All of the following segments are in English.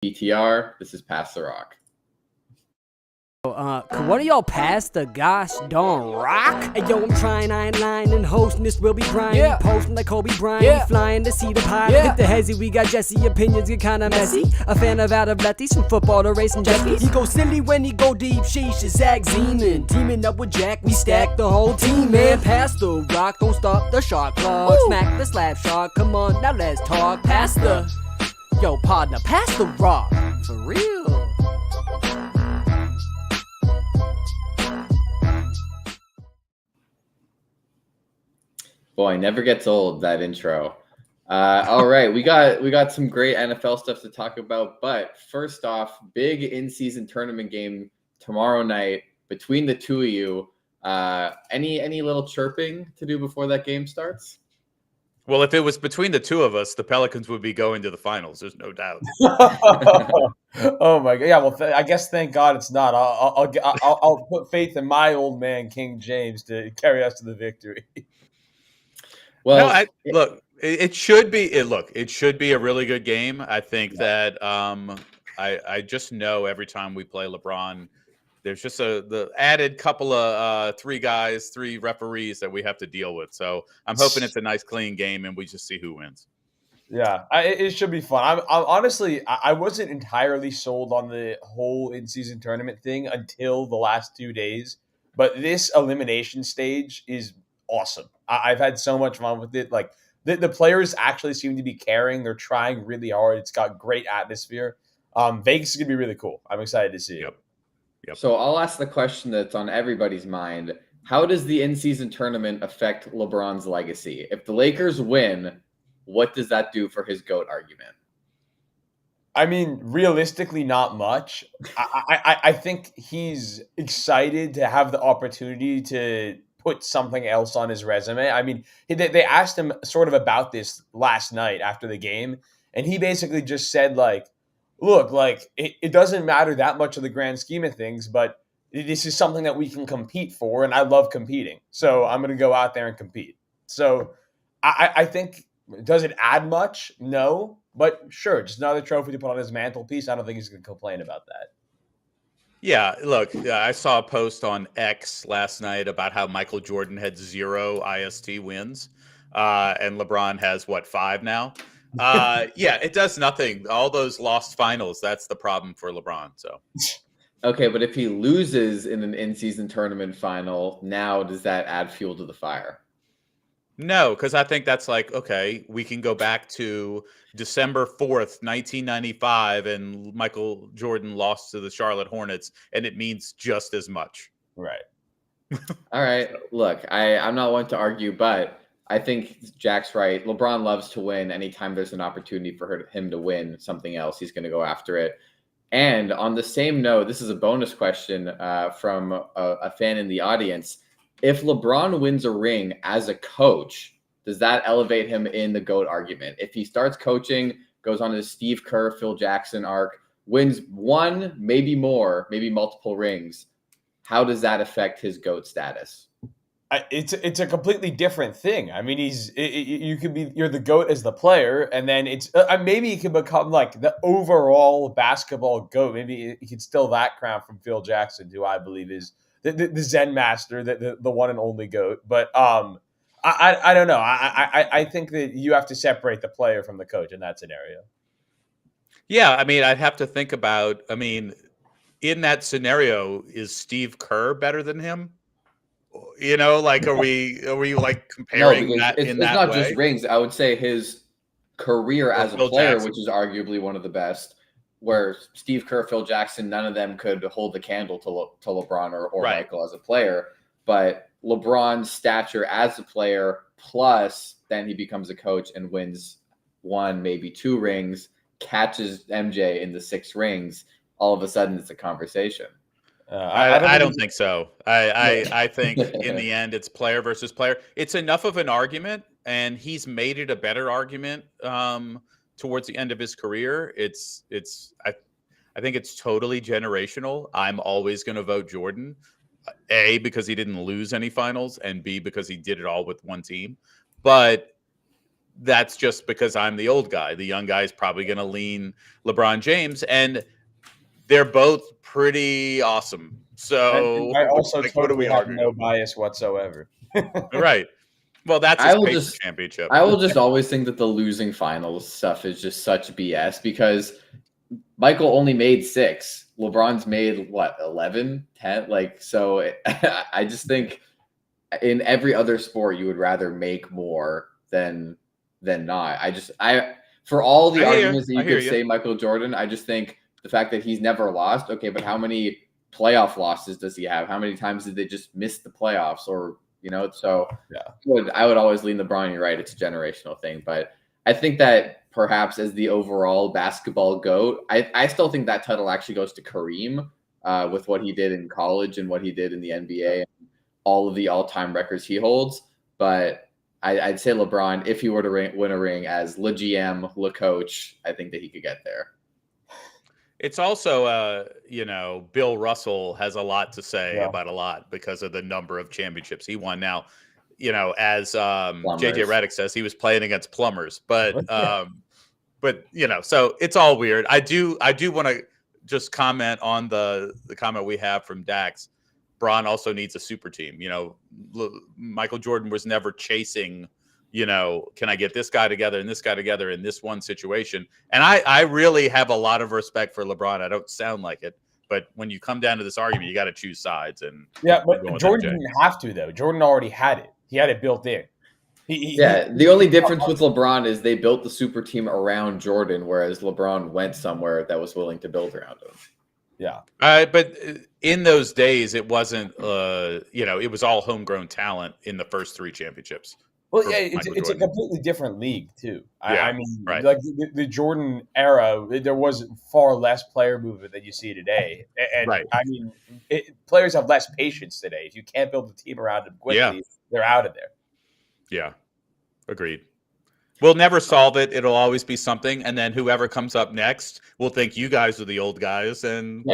PTR, this is Pass the Rock. Could one of y'all pass the gosh darn rock? Hey, yo, I'm trying, I ain't lying, and hosting this will be Brian. Yeah. Posting like Kobe Bryant, Yeah. flying to see the pilot. Yeah. Hit the hezzy, we got Jesse, opinions get kinda messy. A fan of out of lefties, from football to racing jackies. He go silly when he go deep, sheesh, is Zach Zeman. Teaming up with Jack, we stack the whole team, man. Pass the rock, don't stop the shot clock. Woo. Smack the slap shot, come on, now let's talk. Pass the, yo, partner, pass the rock, for real. Boy, never gets old, that intro. All right, we got some great NFL stuff to talk about, but first off, big in-season tournament game tomorrow night between the two of you. Any little chirping to do before that game starts? Well, if it was between the two of us, the Pelicans would be going to the finals. There's no doubt. Oh my god! Yeah, well, I guess thank God it's not. I'll put faith in my old man King James to carry us to the victory. Well, no, look, it should be. It should be a really good game. I think that I just know every time we play LeBron, there's just the added couple of three referees that we have to deal with. So I'm hoping it's a nice, clean game, and we just see who wins. Yeah, it should be fun. I'm honestly, I wasn't entirely sold on the whole in-season tournament thing until the last 2 days, but this elimination stage is awesome. I've had so much fun with it. Like the players actually seem to be caring. They're trying really hard. It's got great atmosphere. Vegas is gonna be really cool. I'm excited to see it. Yep. So I'll ask the question that's on everybody's mind. How does the in-season tournament affect LeBron's legacy? If the Lakers win, what does that do for his GOAT argument? I mean, realistically, not much. I think he's excited to have the opportunity to put something else on his resume. I mean, they asked him sort of about this last night after the game, and he basically just said, like, look, like, it doesn't matter that much of the grand scheme of things, but this is something that we can compete for, and I love competing. So I'm going to go out there and compete. So I think, does it add much? No. But sure, just another trophy to put on his mantelpiece. I don't think he's going to complain about that. Yeah, look, I saw a post on X last night about how Michael Jordan had 0 IST wins, and LeBron has, 5 now? Yeah, it does nothing. All those lost finals, that's the problem for LeBron. So, Okay, but if he loses in an in-season tournament final, now does that add fuel to the fire? no, because I think that's like, okay, we can go back to December 4th, 1995, and Michael Jordan lost to the Charlotte Hornets, and it means just as much. Right. All right, look, I'm not one to argue, but I think Jack's right. LeBron loves to win. Anytime there's an opportunity for him to win something else, he's going to go after it. And on the same note, this is a bonus question from a fan in the audience. If LeBron wins a ring as a coach, does that elevate him in the GOAT argument? If he starts coaching, goes on his Steve Kerr, Phil Jackson arc, wins one, maybe more, maybe multiple rings, how does that affect his GOAT status? It's a completely different thing. I mean, you're the GOAT as the player, and then it's maybe he can become like the overall basketball GOAT. Maybe he could steal that crown from Phil Jackson, who I believe is the Zen master, the one and only GOAT. But I don't know. I think that you have to separate the player from the coach in that scenario. Yeah, I mean, I'd have to think about. I mean, in that scenario, is Steve Kerr better than him? You know, like, are we like comparing that it's in that not way? just rings. I would say his career as a Phil player, Jackson. which is arguably one of the best, where Steve Kerr, Phil Jackson, none of them could hold the candle to LeBron or Right. Michael as a player. But LeBron's stature as a player, plus then he becomes a coach and wins one, maybe 2 rings, catches MJ in the 6 rings. All of a sudden, it's a conversation. I don't think so. I think in the end, it's player versus player. It's enough of an argument, and he's made it a better argument towards the end of his career. I think it's totally generational. I'm always going to vote Jordan, A, because he didn't lose any finals, and B, because he did it all with one team. But that's just because I'm the old guy. The young guy is probably going to lean LeBron James, and they're both pretty awesome. So, And I also like, what are totally we have arguing no about? bias whatsoever. Right. Well, that's I his will Pacers just championship. I will just always think that the losing finals stuff is just such BS because Michael only made 6. LeBron's made what, 11, 10? Like, so I just think in every other sport you would rather make more than not. I for all the arguments that I you hear could you. say Michael Jordan, I just think the fact that he's never lost, okay, but how many playoff losses does he have? How many times did they just miss the playoffs or, so Yeah. I would always lean LeBron. You're right. It's a generational thing. But I think that perhaps as the overall basketball GOAT, I still think that title actually goes to Kareem with what he did in college and what he did in the NBA and all of the all-time records he holds. But I'd say LeBron, if he were to win a ring as Le GM, Le Coach, I think that he could get there. It's also, Bill Russell has a lot to say Yeah. about a lot because of the number of championships he won. Now, as Plumbers. JJ Redick says, he was playing against plumbers, but so it's all weird. I do want to just comment on the comment we have from Dax. Bron also needs a super team. Michael Jordan was never chasing, can I get this guy together and this guy together in this one situation? And I really have a lot of respect for LeBron. I don't sound like it, but when you come down to this argument, you got to choose sides. And yeah, but Jordan didn't have to, though. Jordan already had it. He had it built in. The only difference with LeBron is they built the super team around Jordan, whereas LeBron went somewhere that was willing to build around him. Yeah. But in those days, it wasn't, it was all homegrown talent in the first 3 championships. Well, yeah, it's a completely different league, too. Yeah, I mean, right. like the Jordan era, there was far less player movement than you see today. And right. I mean, players have less patience today. If you can't build a team around them quickly, they're out of there. Yeah, agreed. We'll never solve it. It'll always be something. And then whoever comes up next will think you guys are the old guys and,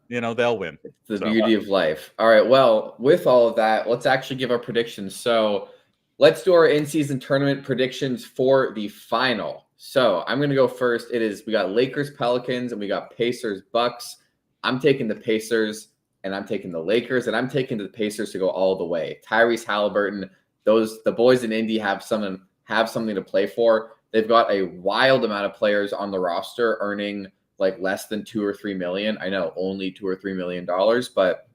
they'll win. It's the beauty of life. All right. Well, with all of that, let's actually give our predictions. So let's do our in-season tournament predictions for the final. So I'm going to go first. We got Lakers, Pelicans, and we got Pacers, Bucks. I'm taking the Pacers, and I'm taking the Lakers, and I'm taking the Pacers to go all the way. Tyrese Halliburton, the boys in Indy have something to play for. They've got a wild amount of players on the roster earning like less than $2 or $3 million. I know only $2 or $3 million, but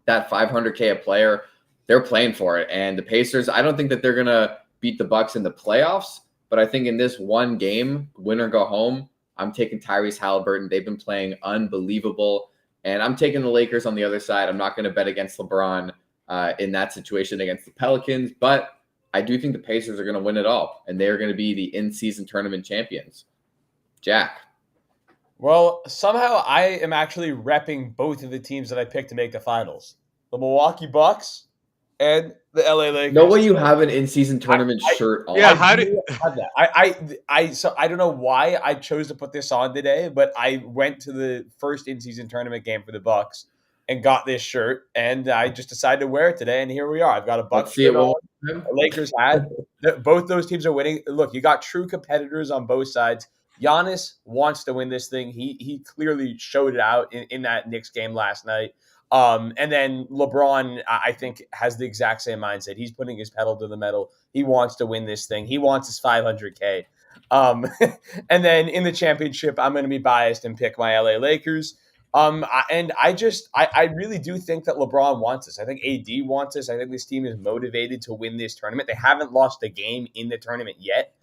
that $500K a player, they're playing for it. And the Pacers, I don't think that they're gonna beat the Bucks in the playoffs, but I think in this one game, win or go home, I'm taking Tyrese Halliburton. They've been playing unbelievable, and I'm taking the Lakers on the other side. I'm not going to bet against LeBron in that situation against the Pelicans, but I do think the Pacers are going to win it all, and they're going to be the in-season tournament champions. Jack. Well, somehow I am actually repping both of the teams that I picked to make the finals. The Milwaukee Bucks and the LA Lakers. No way you have an in-season tournament shirt on. Yeah, how do you have that? So I don't know why I chose to put this on today, but I went to the first in-season tournament game for the Bucks and got this shirt, and I just decided to wear it today, and here we are. I've got a Bucks shirt on. The Lakers hat. Both those teams are winning. Look, you got true competitors on both sides. Giannis wants to win this thing. He clearly showed it out in that Knicks game last night. And then LeBron, I think, has the exact same mindset. He's putting his pedal to the metal. He wants to win this thing. He wants his $500K. And then in the championship, I'm going to be biased and pick my LA Lakers. I really do think that LeBron wants this. I think AD wants this. I think this team is motivated to win this tournament. They haven't lost a game in the tournament yet.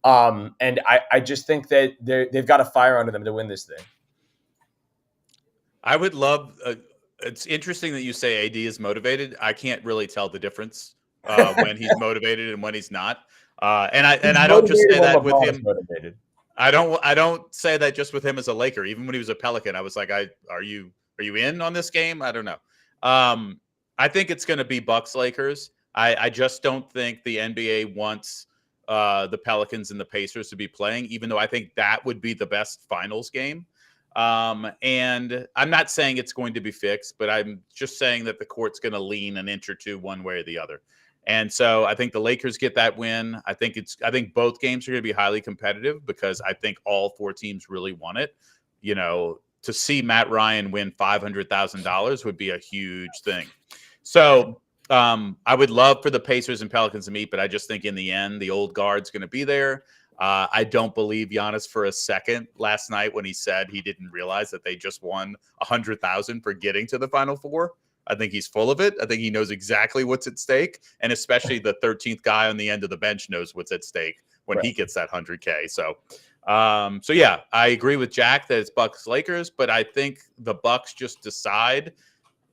And I just think that they've got a fire under them to win this thing. I would love. It's interesting that you say AD is motivated. I can't really tell the difference when he's motivated and when he's not. And I don't just say that with him. Motivated. I don't say that just with him as a Laker. Even when he was a Pelican, I was like, are you in on this game? I don't know. I think it's going to be Bucks Lakers. I just don't think the NBA wants the Pelicans and the Pacers to be playing, even though I think that would be the best finals game. And I'm not saying it's going to be fixed, but I'm just saying that the court's going to lean an inch or two one way or the other. And so I think the Lakers get that win. I think both games are going to be highly competitive because I think all 4 teams really want it. To see Matt Ryan win $500,000 would be a huge thing. So I would love for the Pacers and Pelicans to meet, but I just think in the end, the old guard's going to be there. I don't believe Giannis for a second last night when he said he didn't realize that they just won $100,000 for getting to the Final Four. I think he's full of it. I think he knows exactly what's at stake, and especially the 13th guy on the end of the bench knows what's at stake when he gets that 100K. So yeah, I agree with Jack that it's Bucks Lakers, but I think the Bucks just decide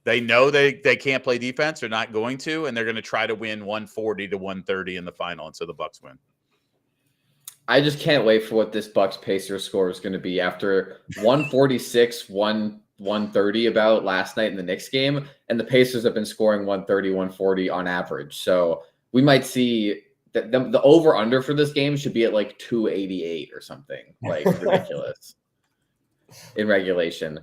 they know they can't play defense. They're not going to, and they're going to try to win 140 to 130 in the final, and so the Bucks win. I just can't wait for what this Bucks Pacers score is going to be after 146, 130 about last night in the Knicks game, and the Pacers have been scoring 130, 140 on average. So we might see that the over-under for this game should be at like 288 or something, like ridiculous in regulation.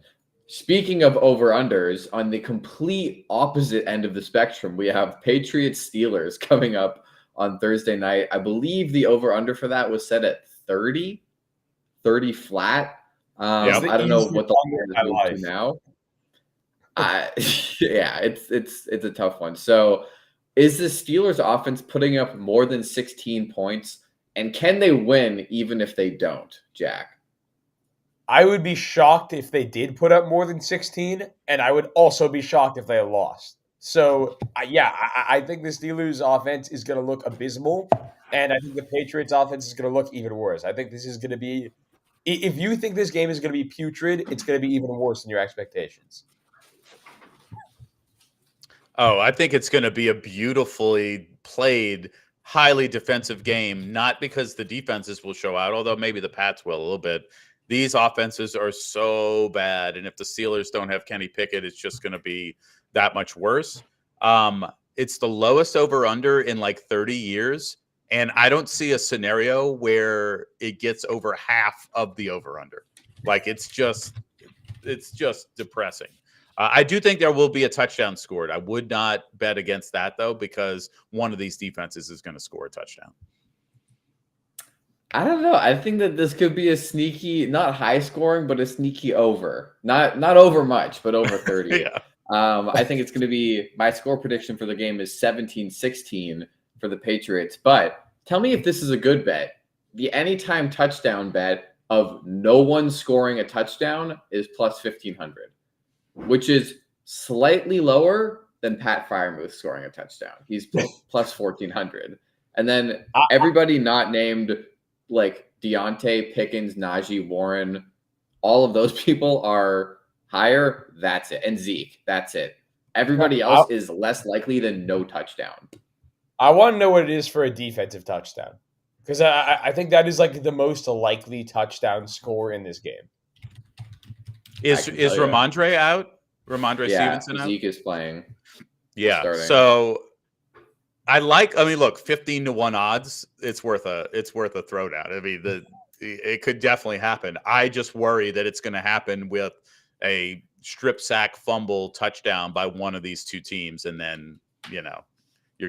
Speaking of over-unders, on the complete opposite end of the spectrum, we have Patriots-Steelers coming up on Thursday night. I believe the over-under for that was set at 30 flat. I don't know what the line is moved to now. Yeah, it's a tough one. So is the Steelers offense putting up more than 16 points? And can they win even if they don't, Jack? I would be shocked if they did put up more than 16, and I would also be shocked if they lost. So, I think the Steelers' offense is going to look abysmal, and I think the Patriots' offense is going to look even worse. I think this is going to be – if you think this game is going to be putrid, it's going to be even worse than your expectations. Oh, I think it's going to be a beautifully played, highly defensive game, not because the defenses will show out, although maybe the Pats will a little bit. These offenses are so bad, and if the Steelers don't have Kenny Pickett, it's just going to be that much worse. It's the lowest over-under in like 30 years, and I don't see a scenario where it gets over half of the over-under. Like, it's just depressing. I do think there will be a touchdown scored. I would not bet against that, though, because one of these defenses is going to score a touchdown. I don't know. I think that this could be a sneaky, not high scoring, but a sneaky over. Not over much, but over 30. Yeah. I think it's going to be, my score prediction for the game is 17-16 for the Patriots. But tell me if this is a good bet. The anytime touchdown bet of no one scoring a touchdown is plus 1,500, which is slightly lower than Pat Freiermuth scoring a touchdown. He's plus 1,400. And then everybody not named like Deontay, Pickens, Najee, Warren, all of those people are higher. That's it. And Zeke, that's it. Everybody else is less likely than no touchdown. I want to know what it is for a defensive touchdown, because I think that is like the most likely touchdown score in this game. Is Ramondre out? Ramondre Stevenson out? Zeke is playing. Yeah. So look, 15-1 odds. It's worth a throwdown. I mean, it could definitely happen. I just worry that it's going to happen with a strip sack, fumble, touchdown by one of these two teams, and then you're going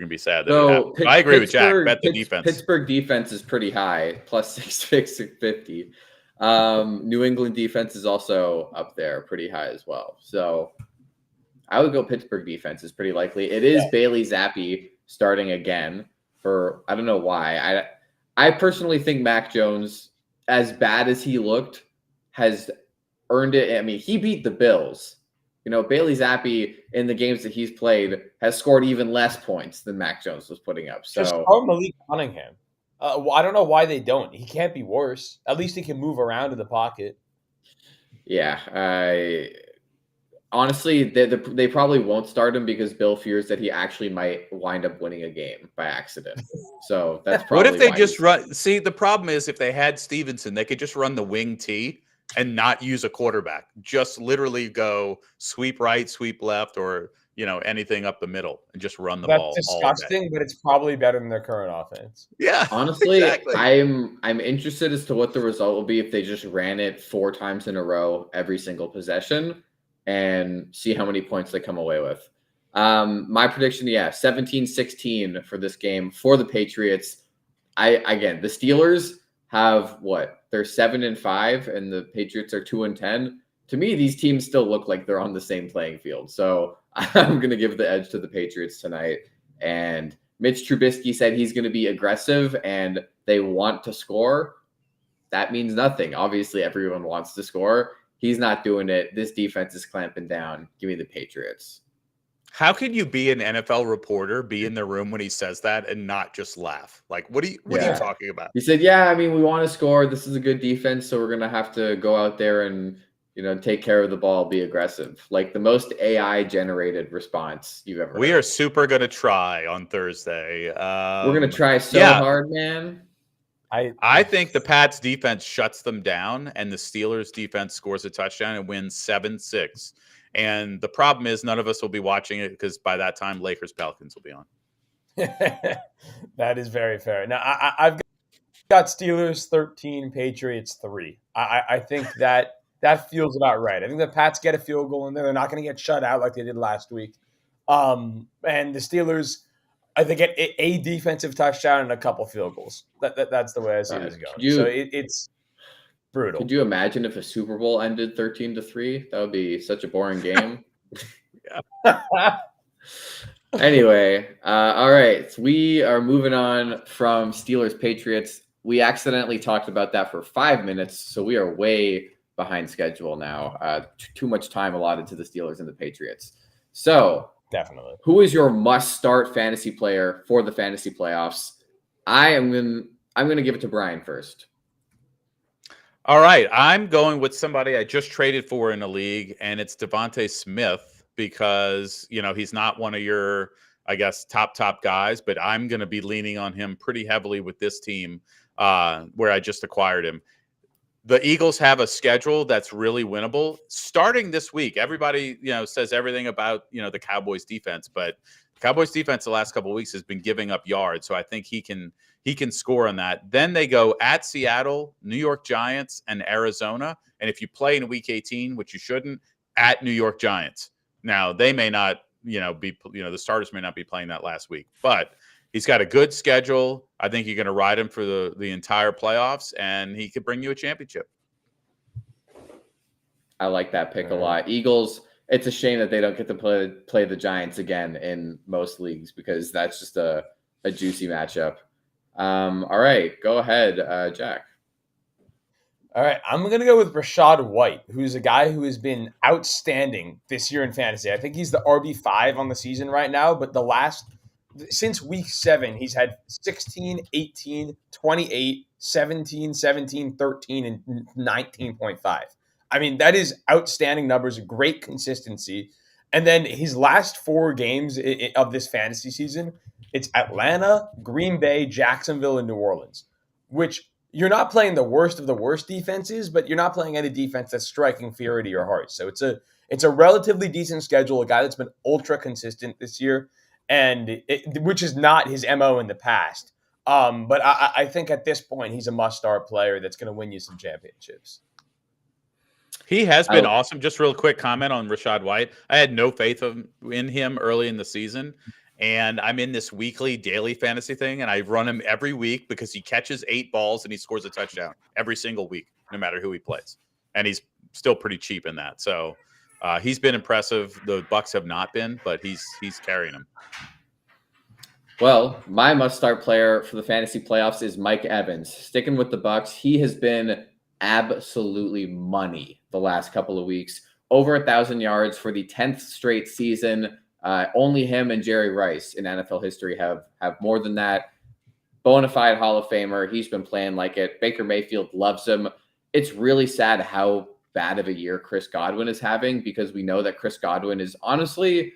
to be sad that it happened. I agree with Jack. Bet the defense. Pittsburgh defense is pretty high, plus 650. New England defense is also up there, pretty high as well. So I would go Pittsburgh defense is pretty likely. It is Bailey Zappi starting again for, I don't know why. I personally think Mac Jones, as bad as he looked, has earned it. I mean, he beat the Bills. Bailey Zappi in the games that he's played has scored even less points than Mac Jones was putting up. So just call Malik Cunningham. I don't know why they don't. He can't be worse. At least he can move around in the pocket. Yeah, honestly, they probably won't start him because Bill fears that he actually might wind up winning a game by accident. So that's probably what if they just run? See, the problem is if they had Stevenson, they could just run the wing T and not use a quarterback. Just literally go sweep right, sweep left, or anything up the middle and just run the ball. That's disgusting, but it's probably better than their current offense. Yeah, honestly, exactly. I'm interested as to what the result will be if they just ran it 4 times in a row every single possession and see how many points they come away with. My prediction, 17-16 for this game for the Patriots. Again, the Steelers have what? They're 7-5, and the Patriots are 2-10. To me, these teams still look like they're on the same playing field. So I'm going to give the edge to the Patriots tonight. And Mitch Trubisky said he's going to be aggressive and they want to score. That means nothing. Obviously, everyone wants to score. He's not doing it. This defense is clamping down. Give me the Patriots. How can you be an NFL reporter, be in the room when he says that, and not just laugh? Like, what are you talking about? He said, "Yeah, I mean, we want to score. This is a good defense, so we're gonna have to go out there and take care of the ball, be aggressive." Like the most AI generated response you've ever. We are super gonna try on Thursday. We're gonna try hard, man. I think the Pats defense shuts them down, and the Steelers defense scores a touchdown and wins 7-6. And the problem is none of us will be watching it because by that time, Lakers Pelicans will be on. That is very fair. Now, I've got Steelers 13, Patriots 3. I think that feels about right. I think the Pats get a field goal in there. They're not going to get shut out like they did last week. And the Steelers, I think, get a defensive touchdown and a couple field goals. That's the way I see this going. So it's brutal. Could you imagine if a Super Bowl ended 13-3? That would be such a boring game. Anyway, all right. So we are moving on from Steelers Patriots. We accidentally talked about that for 5 minutes, so we are way behind schedule now. Too much time allotted to the Steelers and the Patriots. So definitely, who is your must-start fantasy player for the fantasy playoffs? I'm gonna give it to Brian first. All right, I'm going with somebody I just traded for in a league, and it's Devontae Smith because, he's not one of your, I guess, top guys, but I'm going to be leaning on him pretty heavily with this team where I just acquired him. The Eagles have a schedule that's really winnable. Starting this week, everybody, says everything about, the Cowboys defense, but the Cowboys defense the last couple of weeks has been giving up yards, so I think he can score on that. Then they go at Seattle, New York Giants, and Arizona. And if you play in Week 18, which you shouldn't, at New York Giants. Now, they may not, the starters may not be playing that last week. But he's got a good schedule. I think you're going to ride him for the entire playoffs, and he could bring you a championship. I like that pick a lot. Eagles, it's a shame that they don't get to play the Giants again in most leagues because that's just a juicy matchup. All right, go ahead, Jack. All right, I'm going to go with Rachaad White, who's a guy who has been outstanding this year in fantasy. I think he's the RB5 on the season right now, but since week 7, he's had 16, 18, 28, 17, 17, 13, and 19.5. I mean, that is outstanding numbers, great consistency. And then his last 4 games of this fantasy season, it's Atlanta, Green Bay, Jacksonville, and New Orleans, which you're not playing the worst of the worst defenses, but you're not playing any defense that's striking fear into your heart. So it's a relatively decent schedule, a guy that's been ultra consistent this year, and which is not his MO in the past. But I think at this point, he's a must-start player that's going to win you some championships. He has been awesome. Just real quick comment on Rachaad White. I had no faith in him early in the season. And I'm in this daily fantasy thing, and I run him every week because he catches 8 balls and he scores a touchdown every single week, no matter who he plays. And he's still pretty cheap in that. So he's been impressive. The Bucs have not been, but he's carrying him. Well, my must-start player for the fantasy playoffs is Mike Evans. Sticking with the Bucs, he has been absolutely money the last couple of weeks. Over 1,000 yards for the 10th straight season. Only him and Jerry Rice in NFL history have more than that. Bona fide Hall of Famer. He's been playing like it. Baker Mayfield loves him. It's really sad how bad of a year Chris Godwin is having because we know that Chris Godwin is honestly,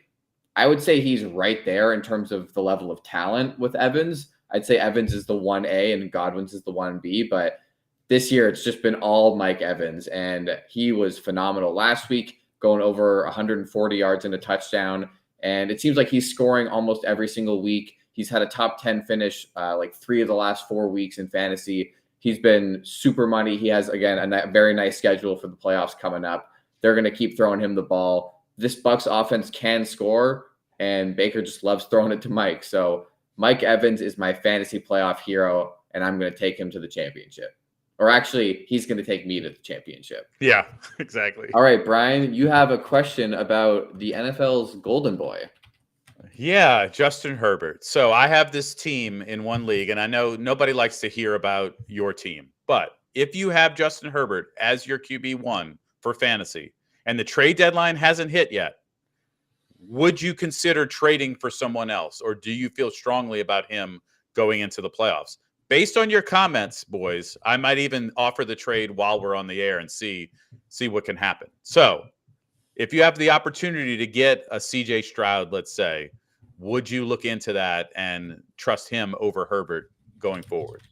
I would say he's right there in terms of the level of talent with Evans. I'd say Evans is the 1A and Godwin's is the 1B, but this year it's just been all Mike Evans, and he was phenomenal last week, going over 140 yards and a touchdown. And it seems like he's scoring almost every single week. He's had a top 10 finish like 3 of the last 4 weeks in fantasy. He's been super money. He has, again, a very nice schedule for the playoffs coming up. They're going to keep throwing him the ball. This Bucs offense can score. and Baker just loves throwing it to Mike. So Mike Evans is my fantasy playoff hero, and I'm going to take him to the championship. Or actually, he's going to take me to the championship. Yeah, exactly. All right, Brian, you have a question about the NFL's golden boy. Yeah, Justin Herbert. So I have this team in one league, and I know nobody likes to hear about your team, but if you have Justin Herbert as your QB1 for fantasy and the trade deadline hasn't hit yet, would you consider trading for someone else, or do you feel strongly about him going into the playoffs? Based on your comments, boys, I might even offer the trade while we're on the air and see what can happen. So if you have the opportunity to get a CJ Stroud, let's say, would you look into that and trust him over Herbert going forward?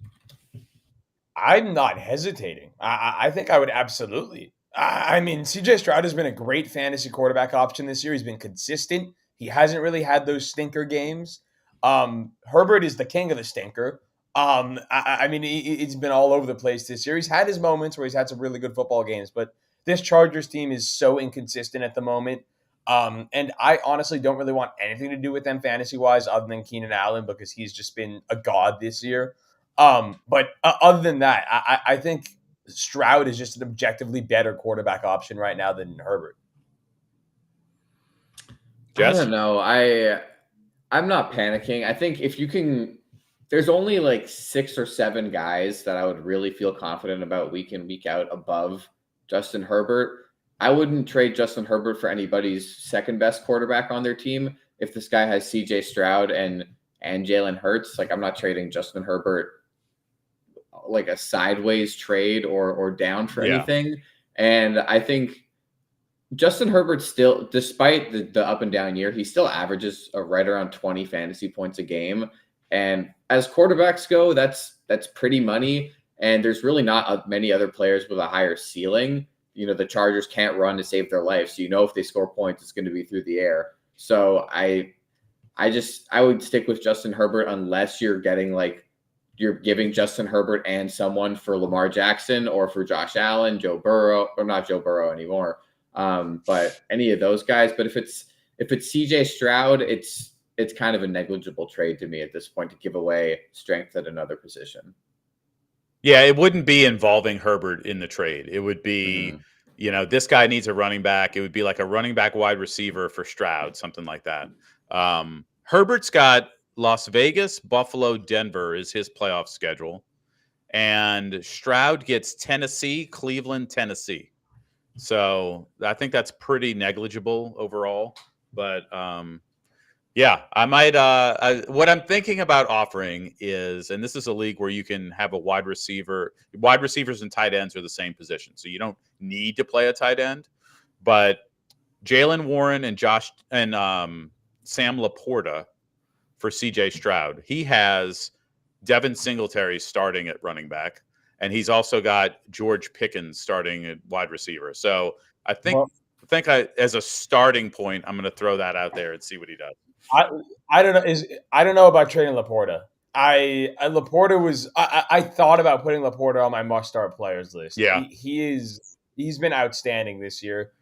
I'm not hesitating. I think I would absolutely. I mean, CJ Stroud has been a great fantasy quarterback option this year. He's been consistent. He hasn't really had those stinker games. Herbert is the king of the stinker. I mean, it's been all over the place this year. He's had his moments where he's had some really good football games, but this Chargers team is so inconsistent at the moment. And I honestly don't really want anything to do with them fantasy-wise other than Keenan Allen because he's just been a god this year. But other than that, I think Stroud is just an objectively better quarterback option right now than Herbert. Jess? I don't know. I'm not panicking. I think if you can, there's only like 6 or 7 guys that I would really feel confident about week in, week out above Justin Herbert. I wouldn't trade Justin Herbert for anybody's second best quarterback on their team. If this guy has CJ Stroud and Jalen Hurts, like I'm not trading Justin Herbert like a sideways trade or down for anything. And I think Justin Herbert still, despite the up and down year, he still averages right around 20 fantasy points a game. And as quarterbacks go, that's pretty money. And there's really not many other players with a higher ceiling. You know, the Chargers can't run to save their life. So, you know, if they score points, it's going to be through the air. So I would stick with Justin Herbert unless you're giving Justin Herbert and someone for Lamar Jackson or for Josh Allen, Joe Burrow, or not Joe Burrow anymore. But any of those guys. But if it's CJ Stroud, it's kind of a negligible trade to me at this point to give away strength at another position. Yeah, it wouldn't be involving Herbert in the trade. It would be, you know, this guy needs a running back. It would be like a running back wide receiver for Stroud, something like that. Herbert's got Las Vegas, Buffalo, Denver is his playoff schedule. And Stroud gets Tennessee, Cleveland, Tennessee. So I think that's pretty negligible overall. But yeah, I might. What I'm thinking about offering is, and this is a league where you can have a wide receiver. Wide receivers and tight ends are the same position, so you don't need to play a tight end. But Jalen Warren and Sam Laporta for CJ Stroud. He has Devin Singletary starting at running back, and he's also got George Pickens starting at wide receiver. So I think as a starting point, I'm going to throw that out there and see what he does. I don't know. I don't know about trading Laporta. I thought about putting Laporta on my must-start players list. Yeah, he's been outstanding this year.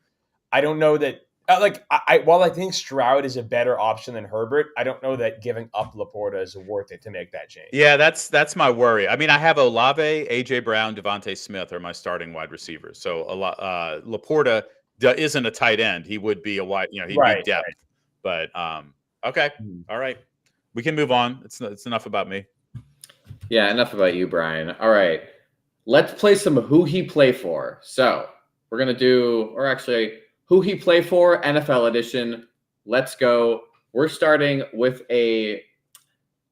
I don't know that. While I think Stroud is a better option than Herbert, I don't know that giving up Laporta is worth it to make that change. Yeah, that's my worry. I mean, I have Olave, AJ Brown, Devontae Smith are my starting wide receivers. So Laporta isn't a tight end. He would be a wide, he'd be depth. Right. But okay, all right, we can move on. It's enough about me. Yeah, enough about you, Brian. All right, let's play some Who He Play For. So we're gonna do, or actually, Who He Play For NFL edition. Let's go. We're starting with a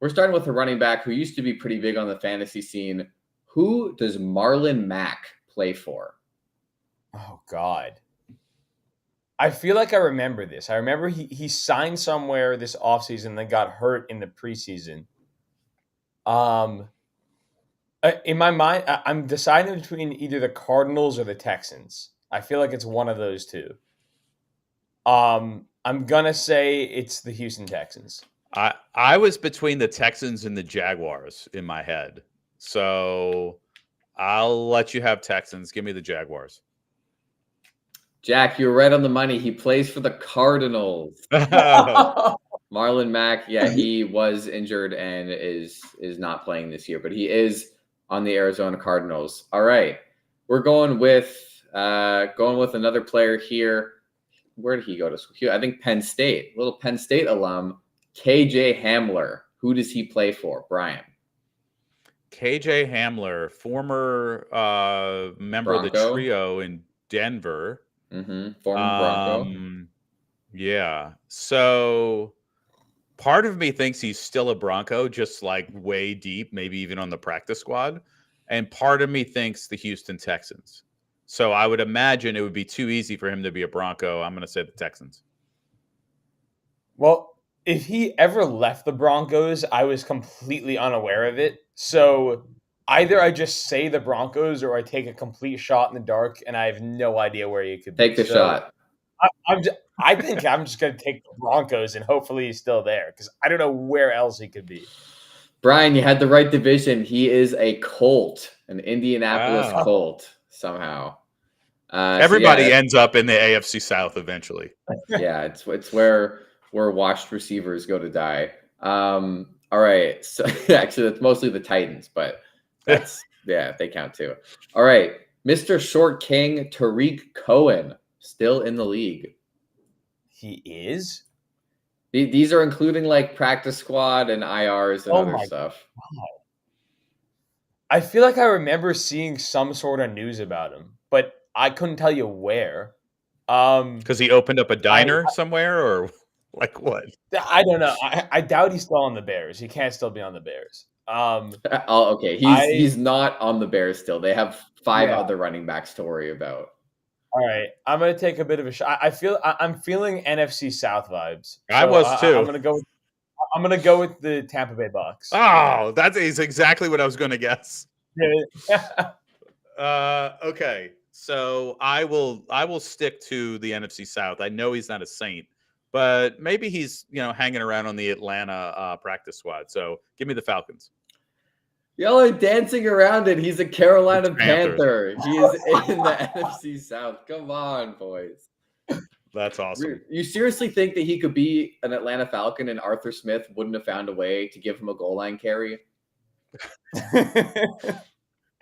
running back who used to be pretty big on the fantasy scene. Who does Marlon Mack play for? Oh God. I feel like I remember this. I remember he signed somewhere this offseason, then got hurt in the preseason. In my mind, I'm deciding between either the Cardinals or the Texans. I feel like it's one of those two. I'm gonna say it's the Houston Texans. I was between the Texans and the Jaguars in my head, so I'll let you have Texans. Give me the Jaguars. Jack, you're right on the money. He plays for the Cardinals. Marlon Mack, yeah, he was injured and is not playing this year, but he is on the Arizona Cardinals. All right, we're going with another player here. Where did he go to school? I think Penn State, little Penn State alum, KJ Hamler. Who does he play for, Brian? KJ Hamler, former member of the Bronco. trio in Denver. Former Bronco. Yeah. So part of me thinks he's still a Bronco, just like way deep, maybe even on the practice squad. And part of me thinks the Houston Texans. So I would imagine it would be too easy for him to be a Bronco. I'm going to say the Texans. Well, if he ever left the Broncos, I was completely unaware of it. So either I just say the Broncos or I take a complete shot in the dark and I have no idea where he could be. Take the shot. I think I'm just going to take the Broncos and hopefully he's still there because I don't know where else he could be. Brian, you had the right division. He is a Colt, an Indianapolis Wow. Colt somehow. Everybody ends up in the AFC South eventually. Yeah, it's where washed receivers go to die. All right. So actually, it's mostly the Titans, but that's they count too. All right, Mr. Short King Tariq Cohen still in the league. He is? These are including like practice squad and IRs and other stuff. God. I feel like I remember seeing some sort of news about him, but I couldn't tell you where. Because he opened up a diner somewhere, or like what? I don't know. I doubt he's still on the Bears. He can't still be on the Bears. Okay. He's not on the Bears still. They have 5 other running backs to worry about. All right, I'm gonna take a bit of a shot. I'm feeling NFC South vibes. So I was too. I'm gonna go with the Tampa Bay Bucks. Oh, that is exactly what I was going to guess. Okay, so I will stick to the NFC South. I know he's not a Saint, but maybe he's hanging around on the Atlanta practice squad. So give me the Falcons. Y'all are dancing around it. He's a Carolina Panther. He is in the NFC South. Come on, boys. That's awesome. You seriously think that he could be an Atlanta Falcon and Arthur Smith wouldn't have found a way to give him a goal line carry?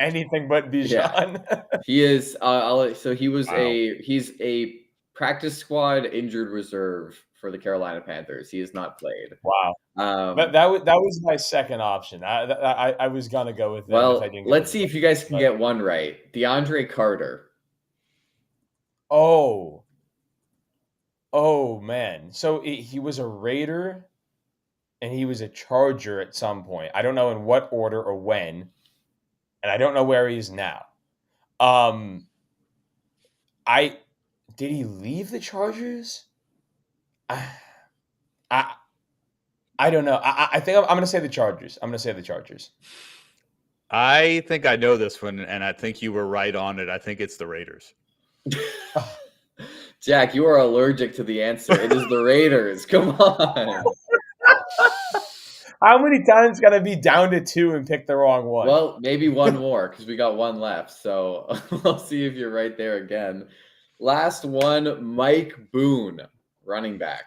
Anything but Bijan. Yeah. He is. So he was he's a practice squad injured reserve for the Carolina Panthers. He has not played. Wow. That was my second option. I was gonna go with that. Well, let's see if you guys can get one right. DeAndre Carter. Oh man. So he was a Raider, and he was a Charger at some point. I don't know in what order or when, and I don't know where he is now. Did he leave the Chargers? I don't know. I think I'm going to say the Chargers. I think I know this one, and I think you were right on it. I think it's the Raiders. Jack, you are allergic to the answer. It is the Raiders. Come on. How many times can I be down to 2 and pick the wrong one? Well, maybe one more because we got one left. So we'll see if you're right there again. Last one, Mike Boone, running back.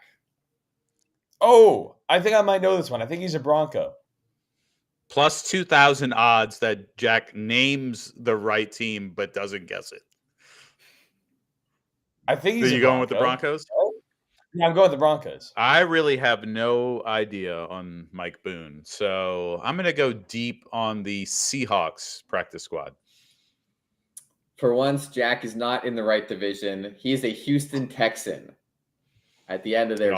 Oh, I think I might know this one. I think he's a Bronco. Plus 2,000 odds that Jack names the right team but doesn't guess it. I think he's. Are you going with the Broncos? Yeah, I'm going with the Broncos. I really have no idea on Mike Boone, so I'm going to go deep on the Seahawks practice squad. For once, Jack is not in the right division. He is a Houston Texan. At the end of their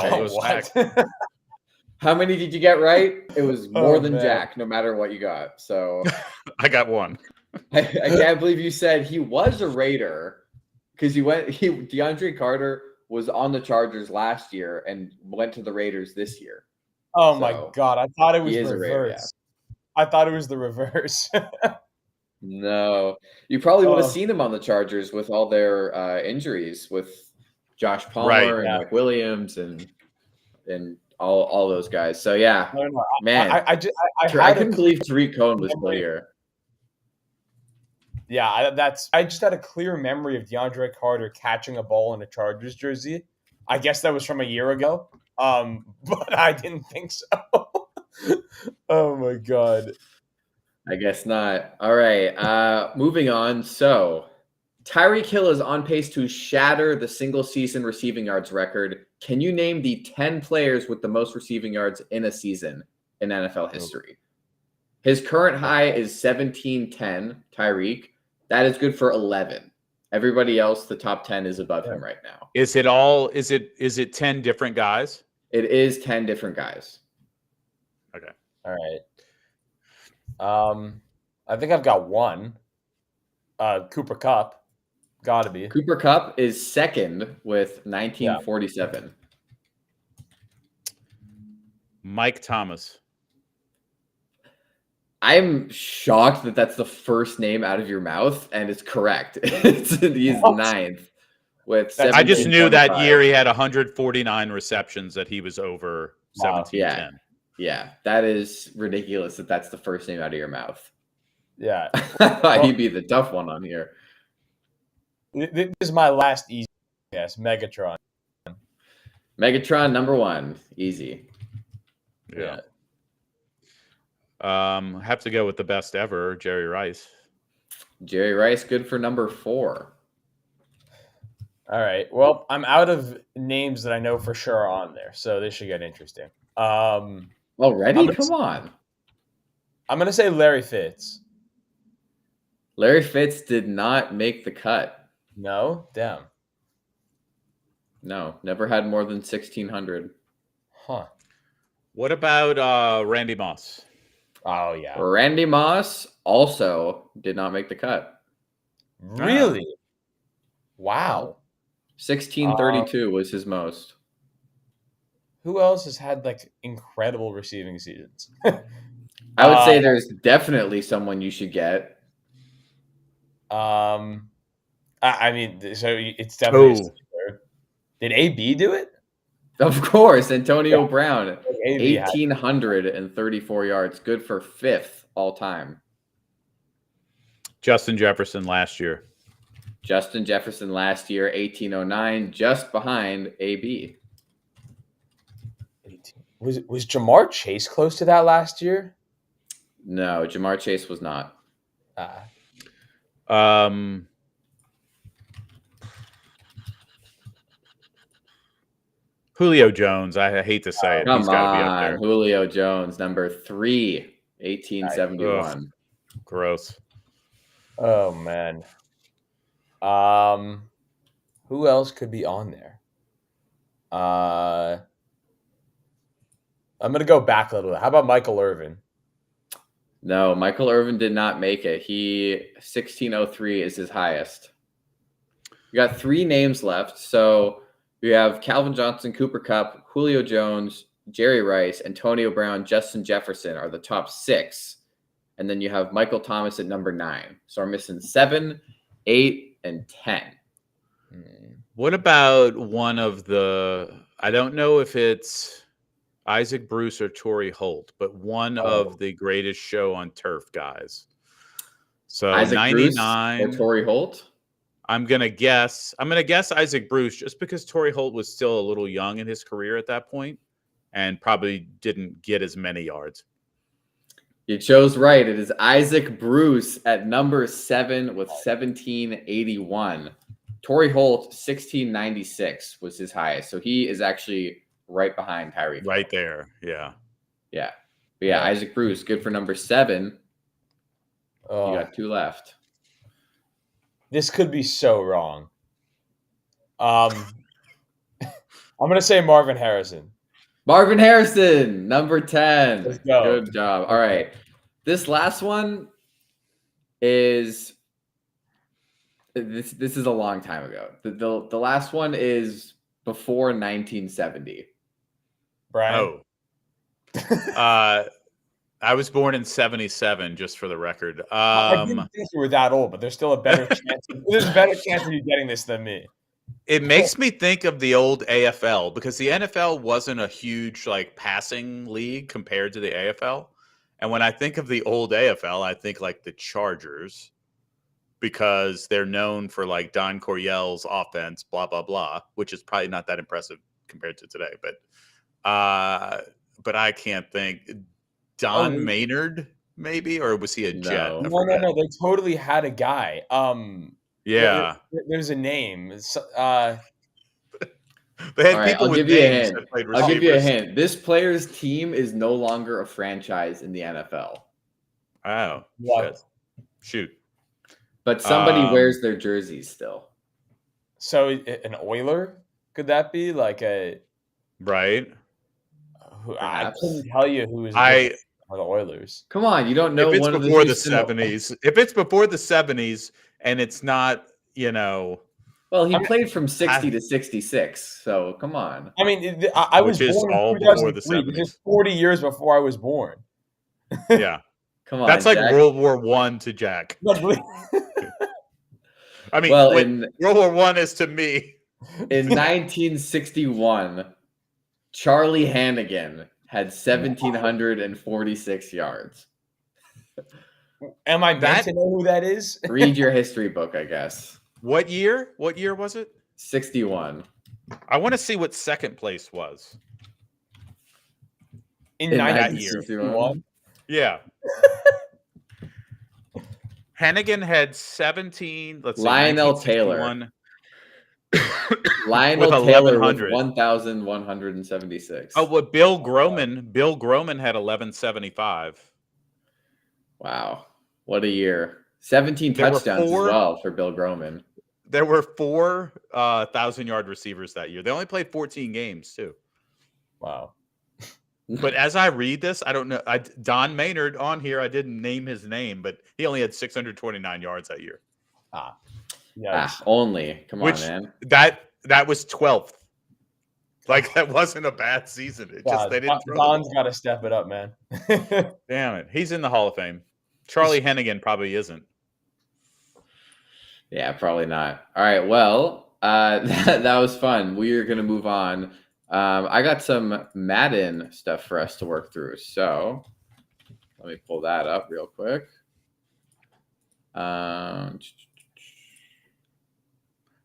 How many did you get right? It was more than Jack, no matter what you got. So I got one. I can't believe you said he was a Raider because DeAndre Carter was on the Chargers last year and went to the Raiders this year. Oh my God. I thought it was reverse. Raider, yeah. I thought it was the reverse. No, you probably would have seen him on the Chargers with all their injuries with Josh Palmer and Mike Williams and all those guys. So yeah, man, I couldn't believe Tariq Cohen was still here. Yeah, I just had a clear memory of DeAndre Carter catching a ball in a Chargers jersey. I guess that was from a year ago. but I didn't think so. Oh my god. I guess not. All right. Moving on. So Tyreek Hill is on pace to shatter the single season receiving yards record. Can you name the 10 players with the most receiving yards in a season in NFL history? His current high is 1710, Tyreek. That is good for 11. Everybody else, the top 10 is above him right now. Is it 10 different guys? It is 10 different guys. Okay. All right. I think I've got one. Cooper Kupp. Gotta be. Cooper Kupp is second with 1947. Mike Thomas. I'm shocked that that's the first name out of your mouth, and it's correct. He's ninth with I just knew that 1725. year he had 149 receptions that he was over Wow. 1710. Yeah, that is ridiculous that that's the first name out of your mouth. Yeah. He'd be the tough one on here. This is my last easy guess. Megatron. Megatron number one, easy. Yeah. Have to go with the best ever, Jerry Rice. Jerry Rice, good for number 4. All right. Well, I'm out of names that I know for sure are on there, so this should get interesting. Already? Come on. I'm gonna say Larry Fitz. Larry Fitz did not make the cut. No? Damn. No, never had more than 1,600. Huh. What about Randy Moss? Oh, yeah. Randy Moss also did not make the cut. Really? Wow. 1632 was his most. Who else has had, like, incredible receiving seasons? I would say there's definitely someone you should get. I mean, so it's definitely. Did AB do it? Of course, Antonio Brown, AB 1,834 yards, good for 5th all time. Justin Jefferson last year. Justin Jefferson last year, 1,809, just behind AB. Was Jamar Chase close to that last year? No, Jamar Chase was not. Julio Jones. I hate to say it. He's got to be up there. Julio Jones, number 3, 1871. Ugh, gross. Oh, man. Who else could be on there? I'm going to go back a little bit. How about Michael Irvin? No, Michael Irvin did not make it. 1603 is his highest. We got 3 names left. So we have Calvin Johnson, Cooper Kupp, Julio Jones, Jerry Rice, Antonio Brown, Justin Jefferson are the top 6. And then you have Michael Thomas at number 9. So we're missing 7, 8, and 10. What about one of the, I don't know if it's Isaac Bruce or Torrey Holt, but one of the greatest show on turf guys. So Isaac 99 Bruce or Torrey Holt? I'm gonna guess Isaac Bruce just because Torrey Holt was still a little young in his career at that point and probably didn't get as many yards. You chose right. It is Isaac Bruce at number 7 with 1781. Torrey Holt, 1696 was his highest. So he is actually right behind Tyreek. Right there. Yeah. Yeah. But yeah, Isaac Bruce, good for number 7. You got 2 left. This could be so wrong. I'm going to say Marvin Harrison. Marvin Harrison, number 10. Let's go. Good job. All right. This last one is this is a long time ago. The last one is before 1970. Brian? I was born in 77, just for the record. I didn't think you were that old, but there's still a better chance. There's a better chance of you getting this than me. It makes me think of the old AFL because the NFL wasn't a huge like passing league compared to the AFL. And when I think of the old AFL, I think like the Chargers because they're known for like Don Coryell's offense, blah, blah, blah, which is probably not that impressive compared to today. But But I can't think. Don Maynard, maybe, or was he a Jet? No. No. They totally had a guy. Yeah, There's a name. they had All right, people I'll with give you a names hint. that played I'll give you a receivers. hint. This player's team is no longer a franchise in the NFL. Oh, What? shoot. But somebody wears their jerseys still. So an Oiler? Could that be like a? Right. I Perhaps. couldn't tell you who was I the Oilers. Come on, you don't know if it's one of before the Houston- 70s, if it's before the 70s and it's not, Well, he played from 60 to 66, so come on. I mean, I was which is born all in before the 2003. This 70s. is 40 years before I was born. Yeah. Come on, That's like Jack. World War I to Jack. I mean, Well, World War I is to me. In 1961, Charlie Hannigan had 1,746 yards. Am I meant to know who that is? Read your history book, I guess. What year? What year was it? 61. I want to see what second place was. In that 1961? Yeah. Hannigan had 17. Let's see. Lionel Taylor. 1961. Lionel With Taylor 1,100. with 1,176. Oh, well, Bill Groman. Bill Groman had 1175. Wow. What a year. 17 There were touchdowns four- as well for Bill Groman. There were 4 1,000-yard receivers that year. They only played 14 games too. Wow. But as I read this, I don't know. Don Maynard on here. I didn't name his name, but he only had 629 yards that year. Yeah. Only. Come Which- on, man. That was 12th. Like that wasn't a bad season. It just they didn't throw the Don's ball. got to step it up, man. Damn it. He's in the Hall of Fame. Charlie Hennigan probably isn't. Yeah, probably not. All right. Well, that was fun. We are going to move on. I got some Madden stuff for us to work through. So let me pull that up real quick.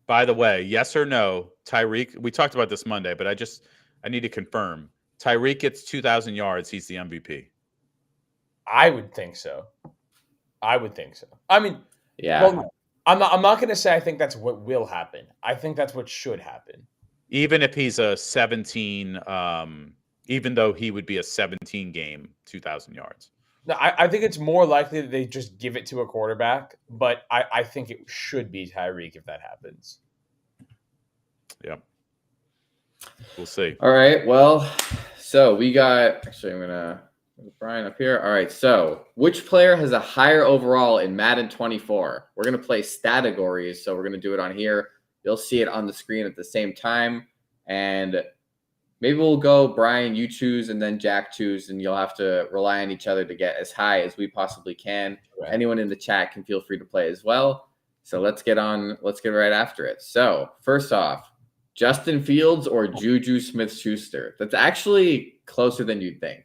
By the way, yes or no, Tyreek, we talked about this Monday, but I need to confirm. Tyreek gets 2,000 yards. He's the MVP. I would think so. I mean, Yeah. well, I'm not going to say I think that's what will happen. I think that's what should happen. Even if he's a 17, even though he would be a 17 game, 2,000 yards. No, I think it's more likely that they just give it to a quarterback, but I think it should be Tyreek if that happens. Yep. We'll see. All right. Well, so we got, actually, I'm going to put Brian up here. All right. So which player has a higher overall in Madden 24? We're going to play stategories. So we're going to do it on here. You'll see it on the screen at the same time. And maybe we'll go, Brian, you choose, and then Jack choose, and you'll have to rely on each other to get as high as we possibly can. Right. Anyone in the chat can feel free to play as well. So let's get right after it. So first off, Justin Fields or Juju Smith-Schuster? That's actually closer than you'd think.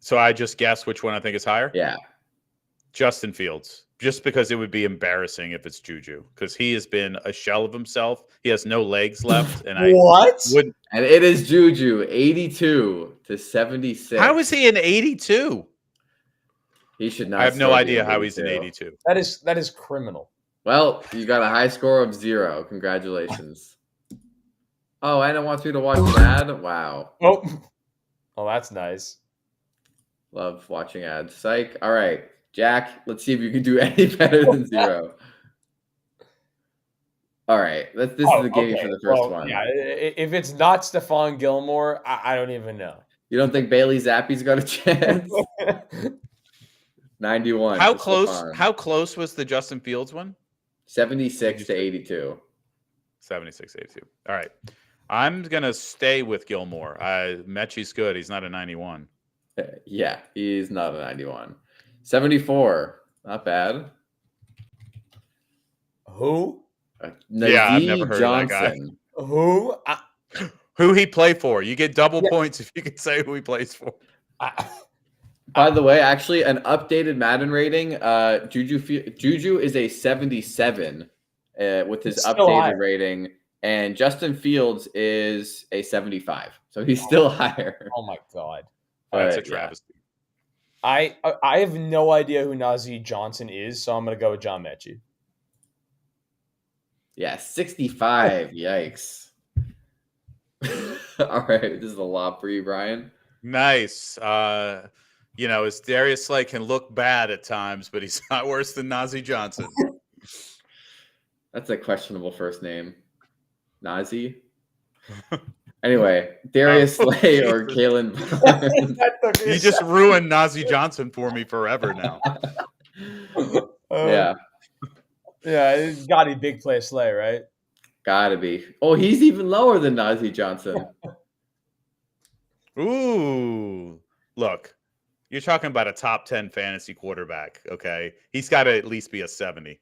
So I just guess which one I think is higher? Yeah. Justin Fields. Just because it would be embarrassing if it's Juju, because he has been a shell of himself. He has no legs left, and What? wouldn't. And it is Juju, 82 to 76. How is he an 82? He should not. I have no still be idea an how he's an 82. 82. That is criminal. Well, you got a high score of 0. Congratulations. Oh, Anna wants me to watch that? Wow. Oh, that's nice. Love watching ads. Psych. All right. Jack, let's see if you can do any better than 0. All right. This is the game for the first one. Yeah, if it's not Stephon Gilmore, I don't even know. You don't think Bailey Zappi's got a chance? 91. How for close? Stephon. How close was the Justin Fields one? 76 to 82. 76, 82. All right. I'm gonna stay with Gilmore. Mechie's good. He's not a 91. Yeah, he's not a 91. 74. Not bad. Who? Yeah, I've never heard of that guy. Johnson. Who? Who he play for? You get double points if you can say who he plays for. By the way, actually, an updated Madden rating. Juju is a 77 with his It's still high. updated rating, And Justin Fields is a 75. So he's still higher. Oh my god. That's a But, yeah. travesty. I have no idea who Najee Johnson is, so I'm gonna go with John Mechie. Yeah, 65. Yikes. All right. This is a lot for you, Brian. Nice. As Darius Slay can look bad at times, but he's not worse than Najee Johnson. That's a questionable first name. Nazi. Anyway, Darius Slay or Kalen Barnes. You just ruined Najee Johnson for me forever now. Yeah, Yeah, it's gotta be big play Slay, right? gotta be. Oh, he's even lower than Nazi Johnson. Ooh, look, you're talking about a top 10 fantasy quarterback. Okay, he's got to at least be a 70.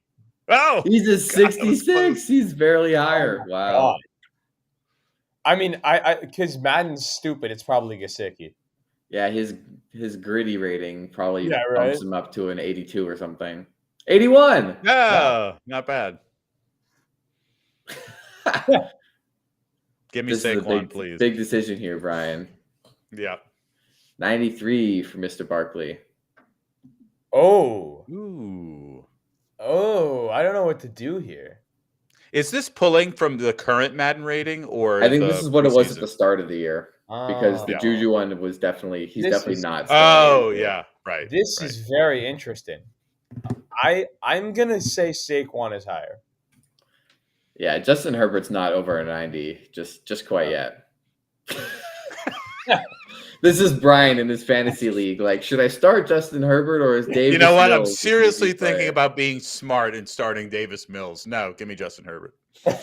Oh, He's a God, that was 66. close. He's barely higher. Wow. God. I mean, I because Madden's stupid. It's probably Gesicki. Yeah, his gritty rating probably Yeah, right. bumps him up to an 82 or something. 81. No, not bad. Give me This is a Saquon, please. big decision here, Brian. Yeah. 93 for Mr. Barkley. Oh, Ooh. I don't know what to do here. Is this pulling from the current Madden rating, or I think the this is what it was at preseason? the start of the year. Because the Yeah. Juju one was definitely he's This definitely is- not. Oh starting. yeah, right. This right. is very interesting. I'm gonna say Saquon is higher. Yeah, Justin Herbert's not over a 90 just quite yet. This is Brian in his fantasy league. Like, should I start Justin Herbert or is Davis? You know what? I'm Mills the seriously easy play? thinking about being smart and starting Davis Mills. No, give me Justin Herbert. All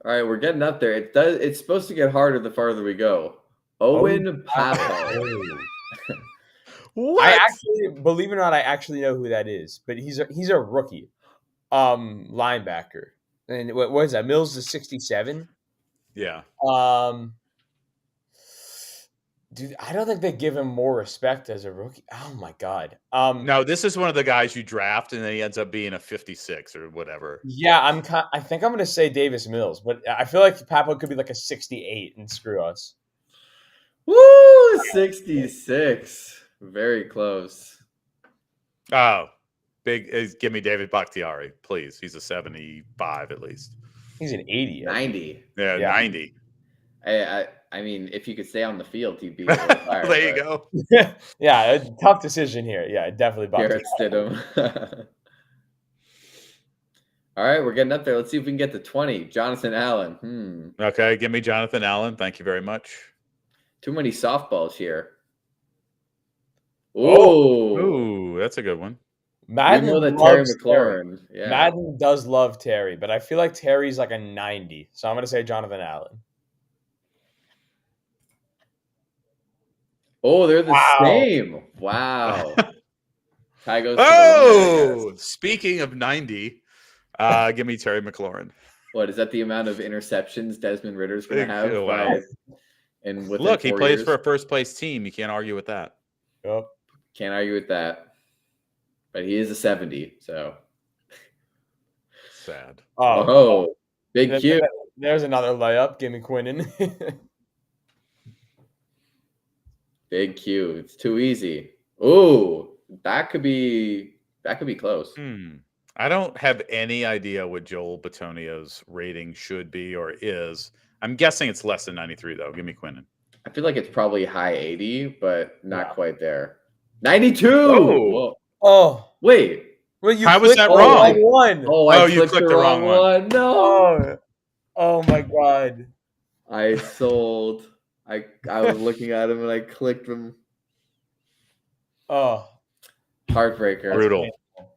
right, we're getting up there. It's supposed to get harder the farther we go. Owen Pappo. What? I actually, believe it or not, I actually know who that is, but he's a rookie, linebacker. And what is that? Mills is 67. Yeah. Dude, I don't think they give him more respect as a rookie. Oh my god. No, this is one of the guys you draft, and then he ends up being a 56 or whatever. Yeah, I think I'm gonna say Davis Mills, but I feel like Papo could be like a 68 and screw us. Woo! 66. Very close. Oh, give me David Bakhtiari, please. He's a 75 at least. He's an 80. 90. Yeah, Yeah. 90. I mean, if you could stay on the field, he'd be a little higher. There you go. Yeah, a tough decision here. Yeah, definitely. Garrett Stidham. All right, we're getting up there. Let's see if we can get to 20. Jonathan Allen. Okay, give me Jonathan Allen. Thank you very much. Too many softballs here. Oh. Ooh, that's a good one. Madden you know that Terry loves McLaurin. Yeah. Madden does love Terry, but I feel like Terry's like a 90. So I'm going to say Jonathan Allen. Oh, they're the Wow. same. Wow. Ty goes to the winner, I guess. Speaking of 90, give me Terry McLaurin. What is that? The amount of interceptions Desmond Ritter's going to have? Wow. And within Look, he 4 plays years? for a first place team. You can't argue with that. Yep. Can't argue with that. But he is a 70, so. Sad. Oh, big Q. There's another layup. Give me Quinnen. Big Q. It's too easy. Ooh, that could be close. I don't have any idea what Joel Bitonio's rating should be or is. I'm guessing it's less than 93, though. Give me Quinnen. I feel like it's probably high 80, but not quite there. 92. Oh. Oh. Wait. Well, you How was that clicked the wrong? wrong one. Oh, you clicked the wrong one. No. Oh my god. I sold. I was looking at him and I clicked him. Oh. Heartbreaker.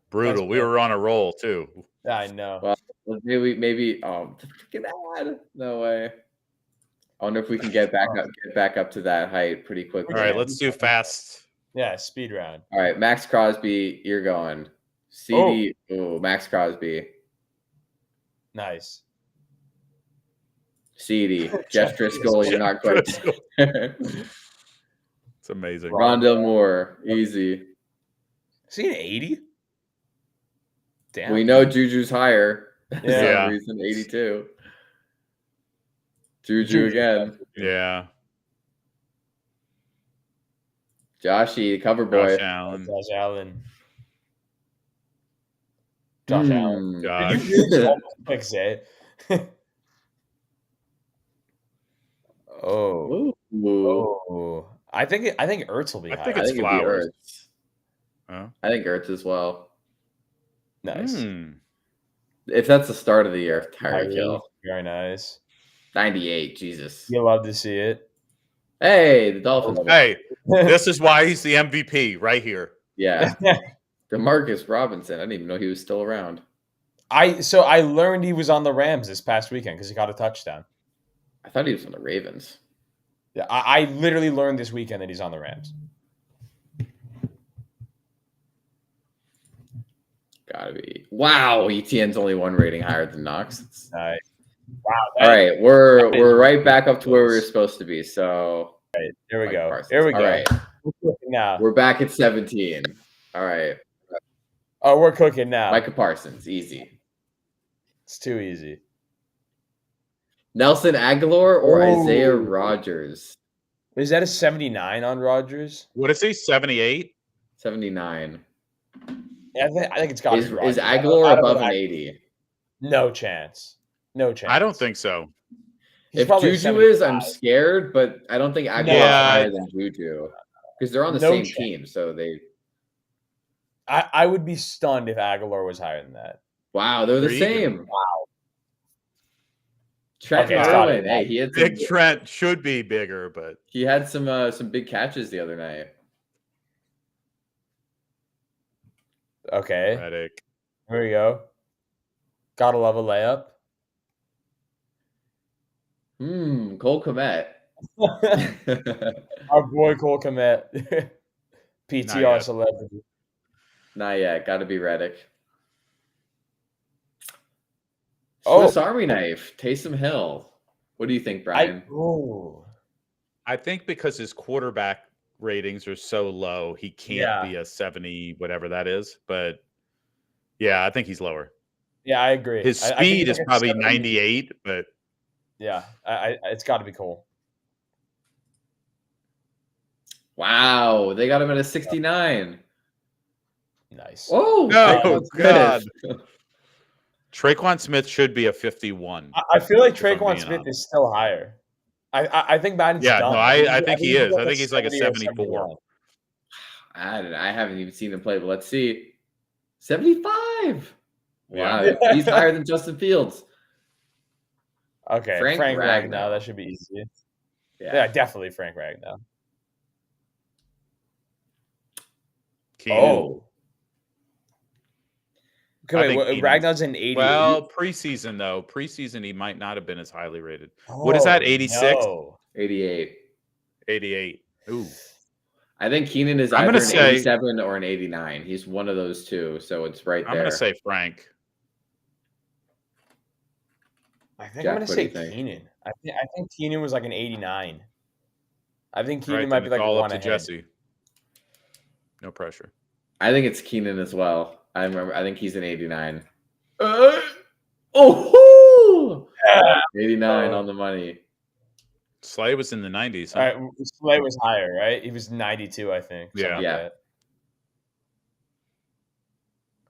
Brutal. We were on a roll, too. I know. Well, maybe freaking ad. No way. I wonder if we can get back up to that height pretty quickly. All right, let's do fast. Yeah, speed round. All right, Max Crosby, you're going. CD, Max Crosby. Nice. CD, Jeff Driscoll, you're not quite there. It's amazing. Rondell Moore, easy. Is he an 80? Damn. We know Juju's higher. For Yeah. some reason, 82. Juju again. Yeah. Joshy, cover Josh boy. Allen. Josh Allen. Josh Allen. Josh. Did you really just almost pick Zay? Oh. Ooh. Oh. I think Ertz will be I high. think I it's think it'd be Flowers. Ertz. Huh? I think Ertz as well. Nice. If that's the start of the year, Tyreek Tyreek, Hill. very nice. 98, Jesus. You love to see it. Hey, the Dolphins. Hey, this is why he's the MVP right here. Yeah. DeMarcus Robinson. I didn't even know he was still around. I learned he was on the Rams this past weekend because he got a touchdown. I thought he was on the Ravens. Yeah, I literally learned this weekend that he's on the Rams. Gotta be. Wow, ETN's only one rating higher than Knox. Nice. Wow. All right, we're that is right back up to where we were ridiculous. supposed to be. So Here we Mike go. Parsons. Here we All go. right. We're cooking now. We're back at 17. All right. Oh, we're cooking now. Micah Parsons, easy. It's too easy. Nelson Aguilar or Oh. Isaiah Rodgers? Is that a 79 on Rodgers? What is he? 78? 79. Yeah, I think it's got to Is be Rodgers. Aguilar I don't above know. an 80? No chance. No chance. I don't think so. He's If probably a Juju is, 75. I'm scared, but I don't think Aguilar is Yeah. higher than Juju because they're on the No same chance. team. So they. I would be stunned if Aguilar was higher than that. Wow, they're the They're same. even. Wow. Trent Okay, it's gotta Irwin. be Hey, he had some, Big Trent should be bigger, but he had some big catches the other night. Okay. Reddick. Here we go. Gotta love a layup. Cole Kmet. Our boy Cole Kmet. Not PTR yet. celebrity. Not yet. Got to be Reddick. Oh. Swiss Army knife. Taysom Hill. What do you think, Brian? I think because his quarterback ratings are so low, he can't be a 70, whatever that is. But yeah, I think he's lower. Yeah, I agree. His I think speed he's is like a probably 70. 98, but Yeah, it's got to be Cole. Wow, they got him at a 69. Nice. Oh, No, Traquan God. Smith. Traquan Smith should be a 51. I feel like if I'm Traquan being Smith honest. is still higher. I think Madden's Yeah, done. no, I think he is. I think he's like a 70 or 74. 71. I haven't even seen him play, but let's see. 75. Wow, Yeah. he's higher than Justin Fields. Okay, Frank Frank Ragnow. Ragnow. That should be easy. Yeah. Yeah, definitely Frank Ragnow. Keenan. Oh. I Okay, think wait, Keenan's- Ragnow's an 88. Well, preseason, though. Preseason, he might not have been as highly rated. What is that, 86? No. 88. 88. Ooh. I think Keenan is I'm either gonna an say- 87 or an 89. He's one of those two, so it's right there. I'm going to say Frank. I think Jack, I'm going what to do say you think? Keenan. I think Keenan was like an 89. I think Keenan Right, might then be it's like all one up to ahead. Jesse. No pressure. I think it's Keenan as well. I think he's an 89. Oh, 89 on the money. Slay was in the 90s. Huh? All right, Slay was higher, right? He was 92, I think. something Yeah. like Yeah. that.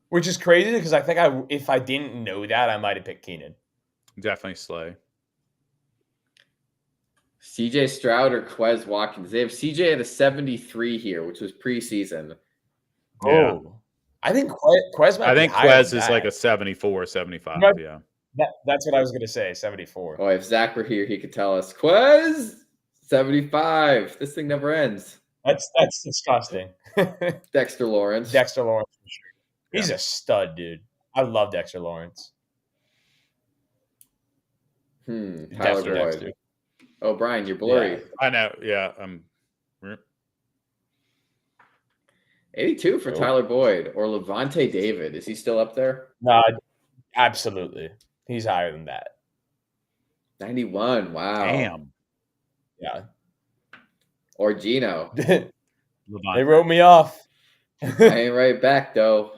Which is crazy because I think if I didn't know that, I might have picked Keenan. Definitely Slay. CJ Stroud or Quez Watkins. They have CJ at a 73 here, which was preseason. Yeah. Oh. I think Quez might I be think higher Quez than is that. like a 74, 75. Right. Yeah. That's what I was going to say, 74. Oh, if Zach were here, he could tell us. Quez, 75. This thing never ends. That's disgusting. Dexter Lawrence. Dexter Lawrence for sure. He's a stud, dude. I love Dexter Lawrence. Tyler Definitely Boyd. Dexter. Oh, Brian, you're blurry. Yeah. I know. Yeah. 82 for Oh. Tyler Boyd or Levante David. Is he still up there? No, absolutely. He's higher than that. 91. Wow. Damn. Yeah. Or Gino. They Levante. wrote me off. I ain't right back, though.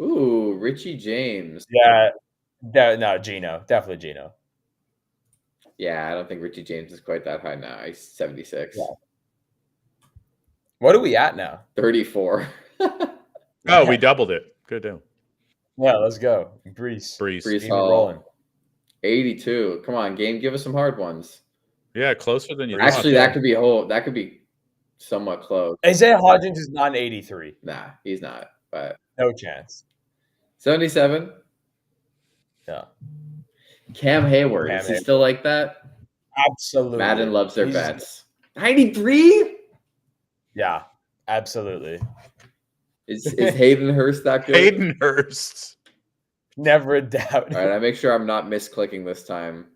Ooh, Richie James. Yeah. No, Gino. Definitely Gino. Yeah, I don't think Richie James is quite that high now. He's 76. Yeah. What are we at now? 34. Oh, we doubled it. Good deal. Yeah, let's go. Brees. Brees. Brees Keep it Hall. rolling. 82. Come on, game. Give us some hard ones. Yeah, closer than you Actually, thought. that could be somewhat close. Isaiah Hodgins is not an 83. Nah, he's not. But No chance. 77. Yeah. Cam Hayward. Cam Is he Hayward. still like that? Absolutely. Madden loves their He's- bets. 93? Yeah, absolutely. Is Hayden Hurst that good? Hayden Hurst. Never a doubt. All right, I make sure I'm not misclicking this time.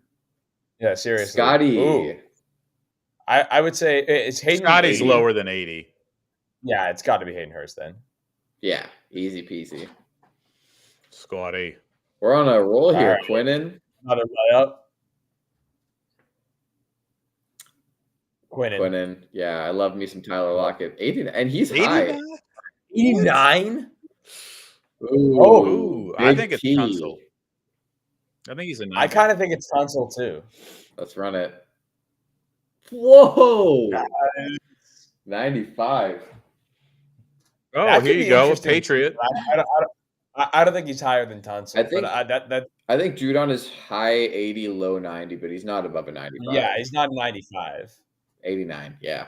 Yeah, seriously. Scotty. Ooh. I would say it's Hayden. Scotty's 80. lower than 80. Yeah, it's got to be Hayden Hurst then. Yeah, easy peasy. Scotty. We're on a roll here, right. Quinnen. Another layup. Quinnen. Yeah, I love me some Tyler Lockett. 80, and he's high. 89? Ooh, Ooh, I big think it's T. Tunsil. I think he's a 90. I kind of think it's Tunsil too. Let's run it. Whoa! 95. Oh, That could here be you go. A interesting. Patriot. I don't think he's higher than Tunsil. I think- that I think Judon is high 80, low 90, but he's not above a 95. yeah, he's not 95. 89, yeah.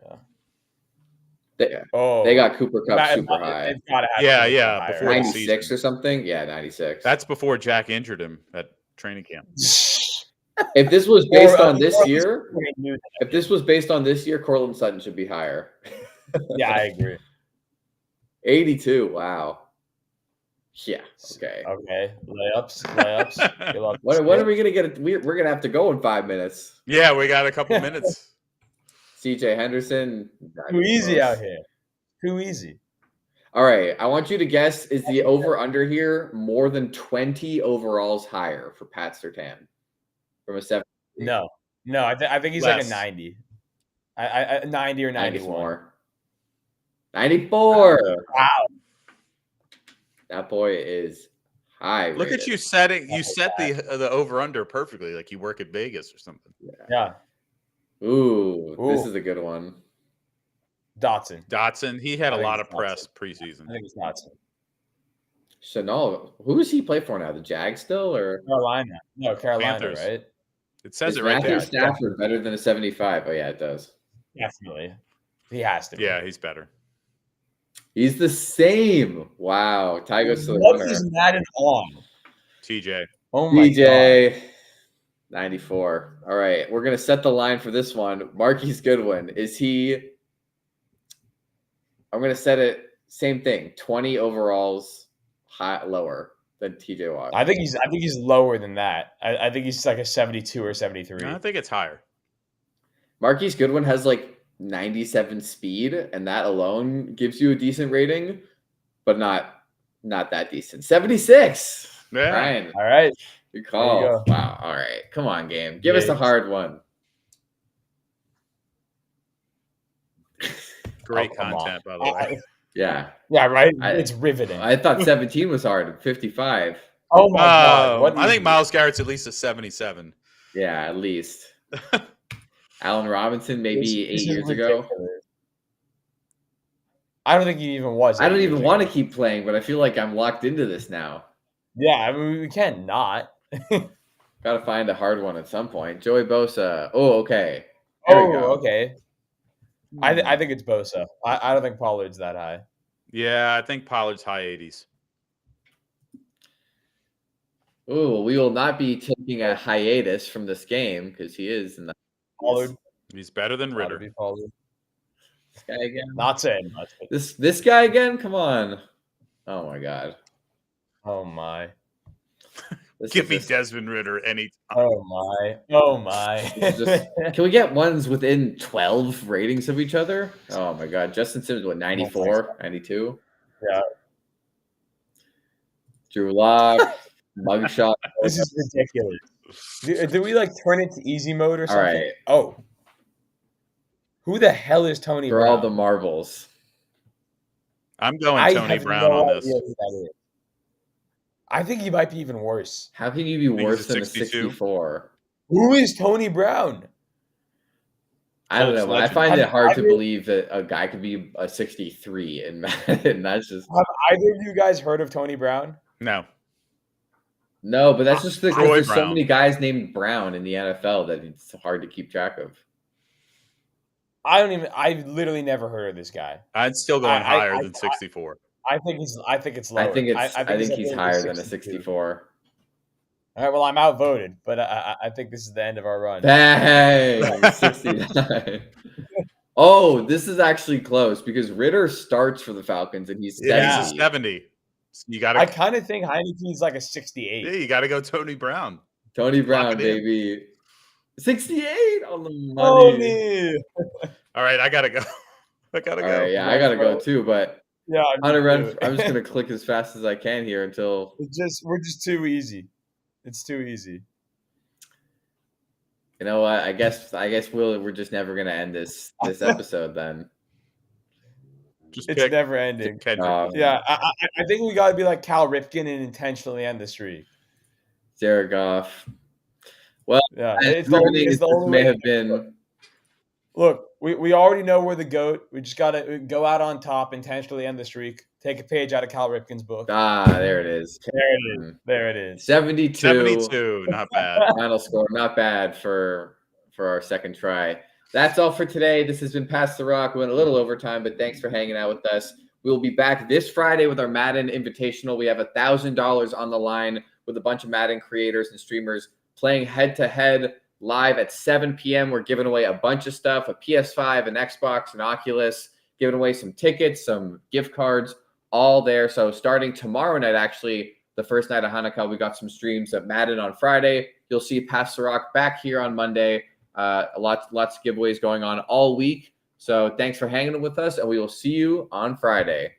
Yeah. They got Cooper Cup Matt- super high. they've gotta have Yeah, Cooper yeah, higher. before the 96 season. or something? Yeah, 96. That's before Jack injured him at training camp. If this was based Or, on this or- year, if this was based on this year, Cortland Sutton should be higher. Yeah, I agree. 82. Wow. Yeah. Okay. Okay, layups. Good luck. When are we gonna get it? We're gonna have to go in 5 minutes. Yeah, we got a couple minutes. CJ Henderson. Too easy out here. Too easy. All right. I want you to guess: is the over under here more than 20 overalls higher for Pat Surtain from a 7? No, I think he's like a 90. I 90 or 91. More. 94. Wow. That boy is high. Look at rated. you setting. You set the over under perfectly, like you work at Vegas or something. Yeah, Ooh, this Ooh. is a good one. Dotson, he had I a think lot it's of press preseason. I think it's Dotson. Chanel. Who does he play for now? The Jags still, or Carolina. No, Carolina, Panthers. right? It says is it right Matthew there. Stafford better than a 75? Oh yeah, it does. Definitely. He has to be. Yeah, he's better. He's the same. Wow. Ty goes to the What winner. is Madden on? TJ. Oh my god. DJ 94. All right. We're gonna set the line for this one. Marquise Goodwin. Is he I'm gonna set it same thing. 20 overalls lower than TJ Watt. I think he's lower than that. I think he's like a 72 or 73. I think it's higher. Marquise Goodwin has like 97 speed, and that alone gives you a decent rating, but not that decent. 76. Yeah. Ryan, All right. good call. There you go. Wow. All right. Come on, game. Give us a Yes. hard one. Great Oh, come content, on. by the way. Yeah. Yeah, right. I- It's riveting. I thought 17 was hard. 55. Oh my god! What I is think Miles Garrett's at least a 77. Yeah, at least. Allen Robinson, maybe this 8 is years ago. ridiculous. I don't think he even was. I don't 8 even years want to ago. keep playing, but I feel like I'm locked into this now. Yeah, I mean we can't not. Got to find a hard one at some point. Joey Bosa. Oh, okay. There we go. Okay. I think it's Bosa. I don't think Pollard's that high. Yeah, I think Pollard's high 80s. Ooh, we will not be taking a hiatus from this game because he is in the Pollard. He's better than Gotta Ritter. be Pollard. this guy again. Not saying much. But, This guy again? Come on. Oh my god. oh my. This Give is me just- Desmond Ritter any time. Oh my. Oh my. this is just- can we get ones within 12 ratings of each other? Oh my god. Justin Simmons, what, 94, 92? Yeah. Drew Lock, mugshot. This is ridiculous. Do we like turn it to easy mode or All something? right. Oh. Who the hell is Tony For all Brown? the marbles. I'm going I Tony have Brown no on idea this. who that is. I think he might be even worse. How can you be Think he's worse a than a 62? 64? Who is Tony Brown? I don't Colts know. I legend. find it Have hard to either- believe that a guy could be a 63 in Madden. That's just Have either of you guys heard of Tony Brown? No. no, but that's just because Troy there's so Brown. many guys named Brown in the NFL that it's hard to keep track of. I've literally never heard of this guy. I'd still going I- higher I- than 64. I think it's lower. I think he's upwards of higher than a 62. 64. All right, well, I'm outvoted, but I think this is the end of our run. Bang! 69. Oh, this is actually close because Ritter starts for the Falcons and he's Yeah, 70. he's a 70. You got I to kind of think Heineke's like a 68. Yeah, you got to go Tony Brown. Tony Lock Brown, it in. baby. 68 on the money. Tony! All right, I got to go. I got to All go. right, yeah, I gotta go too, but Yeah, I'm just gonna click as fast as I can here until we're just too easy. It's too easy. you know what? I guess we're just never gonna end this episode then. Just It's pick never ending. Kendrick. Yeah, I think we got to be like Cal Ripken and intentionally end the streak. Jared Goff. Yeah, As it's the only, riveting it's as the this only may way. have been. Look, we already know we're the GOAT. We just got to go out on top, intentionally end the streak. Take a page out of Cal Ripken's book. There it is. There it is. There it is. 72. 72, not bad. Final score, not bad for our second try. That's all for today. This has been Pass the Rock. We went a little overtime, but thanks for hanging out with us. We will be back this Friday with our Madden Invitational. We have $1,000 on the line with a bunch of Madden creators and streamers playing head-to-head live at 7 p.m. We're giving away a bunch of stuff, a PS5, an Xbox, an Oculus, giving away some tickets, some gift cards, all there. So starting tomorrow night, actually, the first night of Hanukkah, we got some streams of Madden on Friday. You'll see Pass the Rock back here on Monday. Lots of giveaways going on all week. So thanks for hanging with us, and we will see you on Friday.